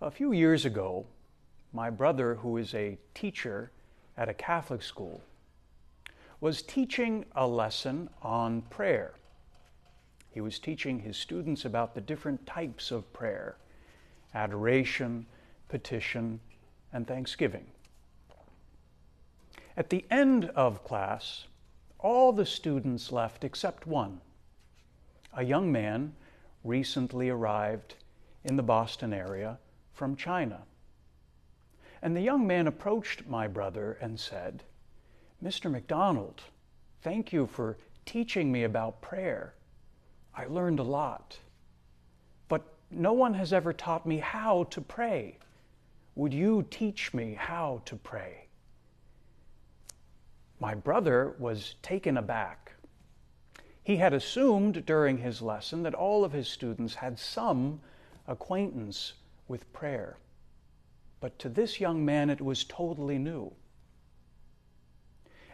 A few years ago, my brother, who is a teacher at a Catholic school, was teaching a lesson on prayer. He was teaching his students about the different types of prayer: adoration, petition, and thanksgiving. At the end of class, all the students left except one, a young man recently arrived in the Boston area from China. And the young man approached my brother and said, "Mr. Macdonald, thank you for teaching me about prayer. I learned a lot. But no one has ever taught me how to pray. Would you teach me how to pray?" My brother was taken aback. He had assumed during his lesson that all of his students had some acquaintance with prayer. But to this young man, it was totally new.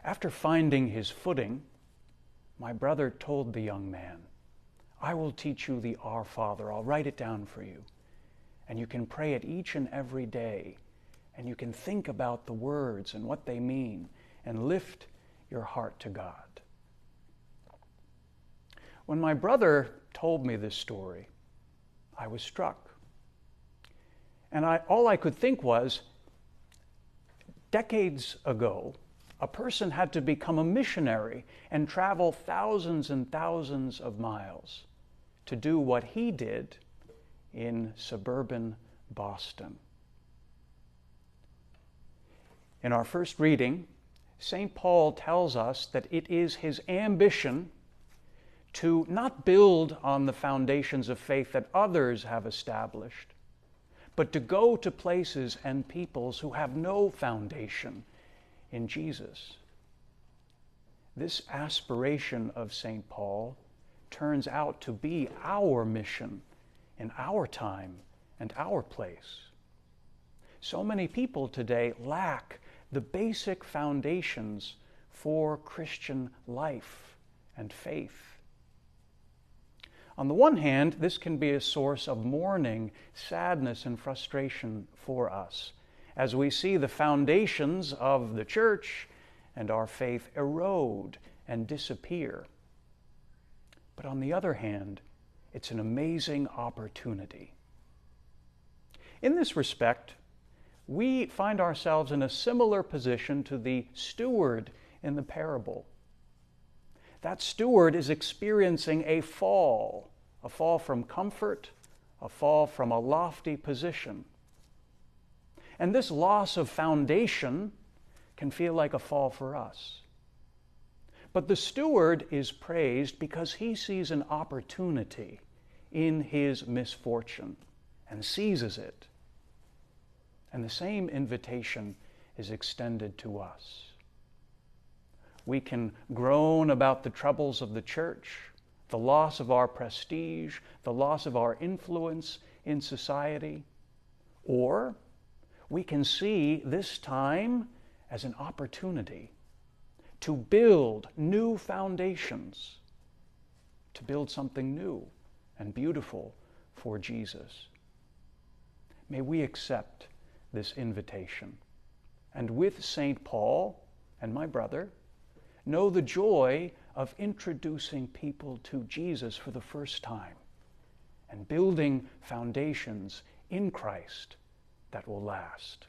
After finding his footing, my brother told the young man, "I will teach you the Our Father. I'll write it down for you. And you can pray it each and every day. And you can think about the words and what they mean and lift your heart to God." When my brother told me this story, I was struck. And all I could think was, decades ago, a person had to become a missionary and travel thousands and thousands of miles to do what he did in suburban Boston. In our first reading, St. Paul tells us that it is his ambition to not build on the foundations of faith that others have established, but to go to places and peoples who have no foundation in Jesus. This aspiration of St. Paul turns out to be our mission in our time and our place. So many people today lack the basic foundations for Christian life and faith. On the one hand, this can be a source of mourning, sadness, and frustration for us as we see the foundations of the church and our faith erode and disappear. But on the other hand, it's an amazing opportunity. In this respect, we find ourselves in a similar position to the steward in the parable. That steward is experiencing a fall from comfort, a fall from a lofty position. And this loss of foundation can feel like a fall for us. But the steward is praised because he sees an opportunity in his misfortune and seizes it. And the same invitation is extended to us. We can groan about the troubles of the church, the loss of our prestige, the loss of our influence in society, or we can see this time as an opportunity to build new foundations, to build something new and beautiful for Jesus. May we accept this invitation, and with St. Paul and my brother, know the joy of introducing people to Jesus for the first time and building foundations in Christ that will last.